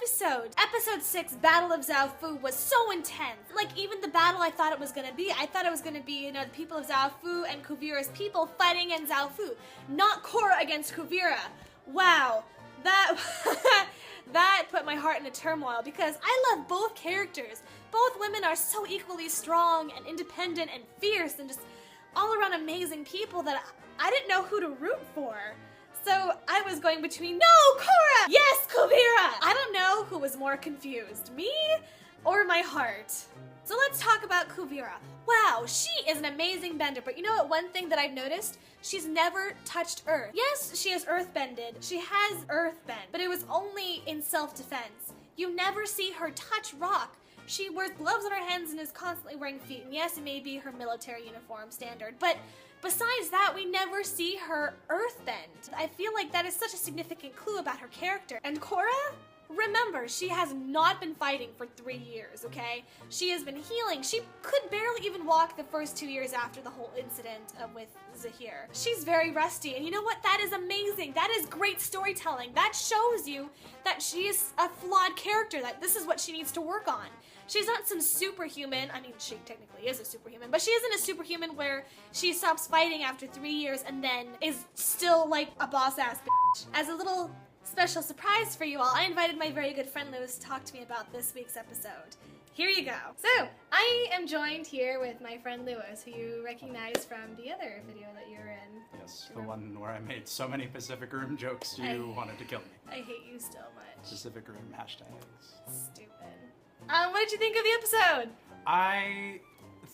episode. Episode 6, Battle of Zaofu, was so intense. Like, even the battle I thought it was gonna be. I thought it was gonna be, the people of Zaofu and Kuvira's people fighting in Zaofu. Not Korra against Kuvira. Wow. That that put my heart in a turmoil because I love both characters. Both women are so equally strong and independent and fierce and just all around amazing people that I didn't know who to root for. So I was going between, no, Korra! Yes, Kuvira! I don't know who was more confused, me or my heart. So let's talk about Kuvira. Wow, she is an amazing bender, but you know what, one thing that I've noticed? She's never touched Earth. Yes, she has earthbended. She has earthbend, but it was only in self-defense. You never see her touch rock. She wears gloves on her hands and is constantly wearing feet. And yes, it may be her military uniform standard, but besides that, we never see her earthbend. I feel like that is such a significant clue about her character. And Korra? Remember, she has not been fighting for 3 years, okay? She has been healing. She could barely even walk the first 2 years after the whole incident with Zahir. She's very rusty, and you know what? That is amazing. That is great storytelling. That shows you that she is a flawed character, that this is what she needs to work on. She's not some superhuman. I mean, she technically is a superhuman, but she isn't a superhuman where she stops fighting after 3 years and then is still like a boss-ass bitch. As a little special surprise for you all, I invited my very good friend Lewis to talk to me about this week's episode. Here you go. So, I am joined here with my friend Lewis, who you recognize from the other video that you're in. Yes, the one where I made so many Pacific Rim jokes you wanted to kill me. I hate you so much. Pacific Rim hashtags. Stupid. What did you think of the episode? I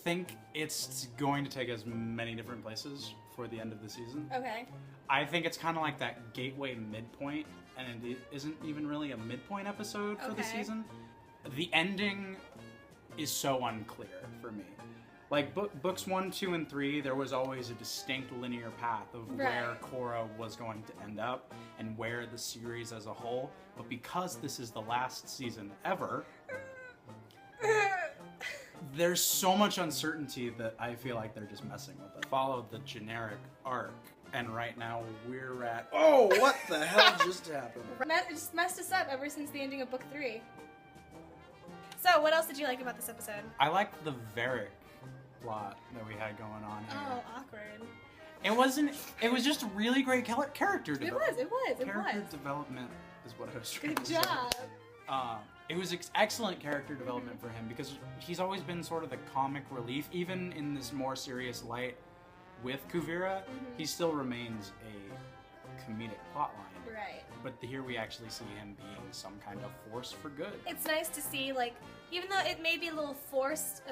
think it's going to take us many different places for the end of the season. Okay. I think it's kind of like that gateway midpoint, and it isn't even really a midpoint episode for the season. The ending is so unclear for me. Like books 1, 2, and 3, there was always a distinct linear path of where Korra was going to end up and where the series as a whole. But because this is the last season ever, there's so much uncertainty that I feel like they're just messing with it. Follow the generic arc, and right now we're at, oh, what the hell just happened? It just messed us up ever since the ending of book 3. So, what else did you like about this episode? I liked the Varric plot that we had going on here. Oh, awkward. It was just really great character development. It was. Character development is what I was trying to say. Good job. It was excellent character development for him because he's always been sort of the comic relief. Even in this more serious light with Kuvira, he still remains a comedic plotline. Right. But here we actually see him being some kind of force for good. It's nice to see, like, even though it may be a little forced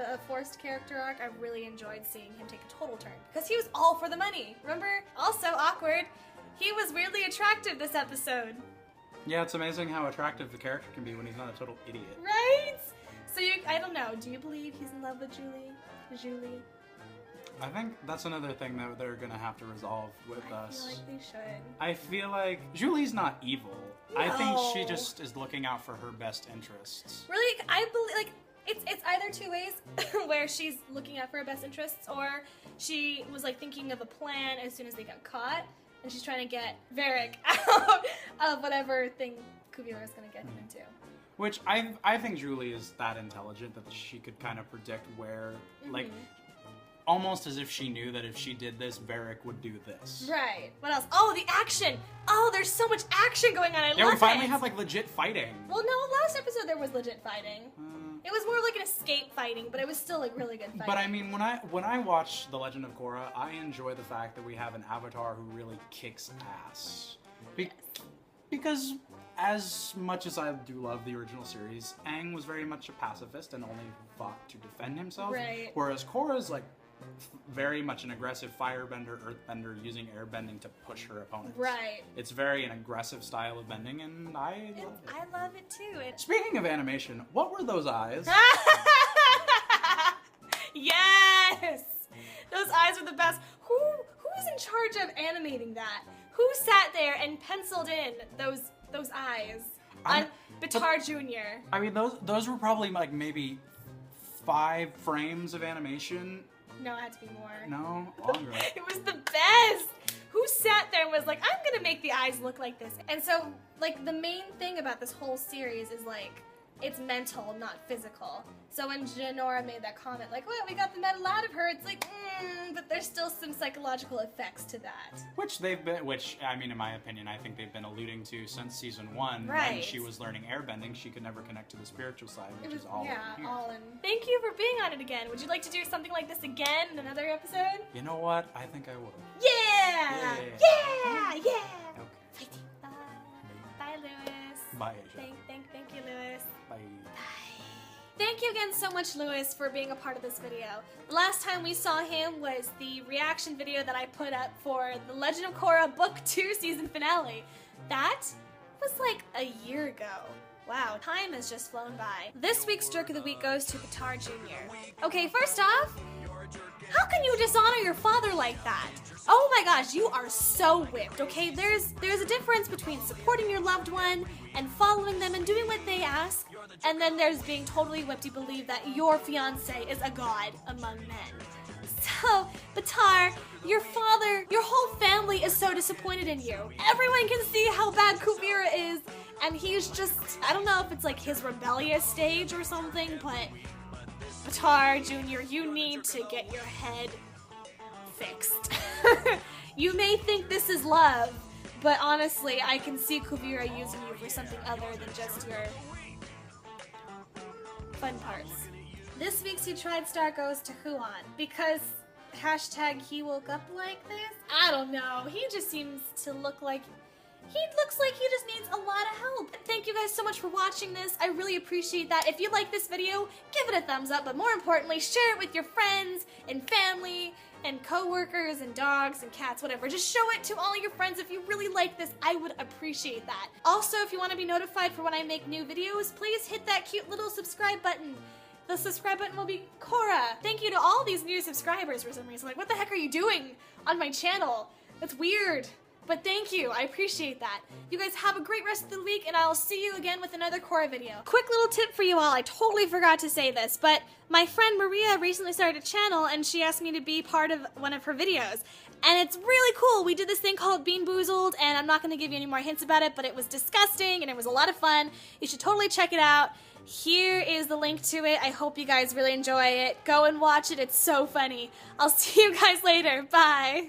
character arc, I really enjoyed seeing him take a total turn. Because he was all for the money. Remember? Also awkward. He was weirdly attractive this episode. Yeah, it's amazing how attractive the character can be when he's not a total idiot. Right? So I don't know, do you believe he's in love with Julie? I think that's another thing that they're gonna have to resolve with us. I feel like they should. I feel like Julie's not evil. No. I think she just is looking out for her best interests. Really, I believe, like, it's either two ways, where she's looking out for her best interests, or she was, like, thinking of a plan as soon as they got caught, and she's trying to get Varric out of whatever thing Kuvira is gonna get him into. Which I think Julie is that intelligent that she could kind of predict where, like, almost as if she knew that if she did this, Varric would do this. Right. What else? Oh, the action! Oh, there's so much action going on. I love it. Yeah, we finally have, like, legit fighting. Well, no, last episode there was legit fighting. It was more like an escape fighting, but it was still, like, really good fighting. But I mean, when I watch The Legend of Korra, I enjoy the fact that we have an avatar who really kicks ass. Because as much as I do love the original series, Aang was very much a pacifist and only fought to defend himself. Right. Whereas Korra's, like, very much an aggressive firebender, earthbender, using airbending to push her opponents. Right. It's very an aggressive style of bending, and I love it. I love it too. Speaking of animation, what were those eyes? Yes! Those eyes were the best. Who's in charge of animating that? Who sat there and penciled in those eyes on Bitar Jr.? I mean, those were probably like maybe 5 frames of animation. No, it had to be more. No, longer. It was the best! Who sat there and was like, I'm gonna make the eyes look like this? And so, like, the main thing about this whole series is, like, it's mental, not physical. So when Janora made that comment, like, well, we got the metal out of her, it's like, but there's still some psychological effects to that. Which, I mean, in my opinion, I think they've been alluding to since season 1. Right. When she was learning airbending, she could never connect to the spiritual side, which is all in here. all in. Thank you for being on it again. Would you like to do something like this again in another episode? You know what? I think I would. Yeah! Yeah! Yeah! Yeah! Okay. Bye. Bye, Lewis. Bye, Asia. Thank you, Lewis. Bye. Thank you again so much, Lewis, for being a part of this video. The last time we saw him was the reaction video that I put up for the Legend of Korra Book 2 season finale. That was like a year ago. Wow, time has just flown by. This week's Jerk of the Week goes to Qatar Jr. Okay, first off, how can you dishonor your father like that? Oh my gosh, you are so whipped, okay? There's a difference between supporting your loved one and following them and doing what they ask, and then there's being totally whipped to believe that your fiance is a god among men. So, Batar, your father, your whole family is so disappointed in you. Everyone can see how bad Kuvira is, and he's just, I don't know if it's like his rebellious stage or something, but Batar Jr., you need to get your head fixed. You may think this is love, but honestly, I can see Kuvira using you for something other than just your fun parts. This week's You Tried Star goes to Huan, because hashtag he woke up like this? I don't know, he just seems to look like he looks like he just needs a lot of help. Thank you guys so much for watching this. I really appreciate that. If you like this video, give it a thumbs up, but more importantly, share it with your friends and family and co-workers and dogs and cats, whatever. Just show it to all your friends. If you really like this, I would appreciate that. Also, if you want to be notified for when I make new videos, please hit that cute little subscribe button. The subscribe button will be Korra. Thank you to all these new subscribers for some reason. Like, what the heck are you doing on my channel? That's weird. But thank you, I appreciate that. You guys have a great rest of the week, and I'll see you again with another Korra video. Quick little tip for you all, I totally forgot to say this, but my friend Maria recently started a channel, and she asked me to be part of one of her videos. And it's really cool. We did this thing called Bean Boozled, and I'm not going to give you any more hints about it, but it was disgusting, and it was a lot of fun. You should totally check it out. Here is the link to it. I hope you guys really enjoy it. Go and watch it. It's so funny. I'll see you guys later. Bye.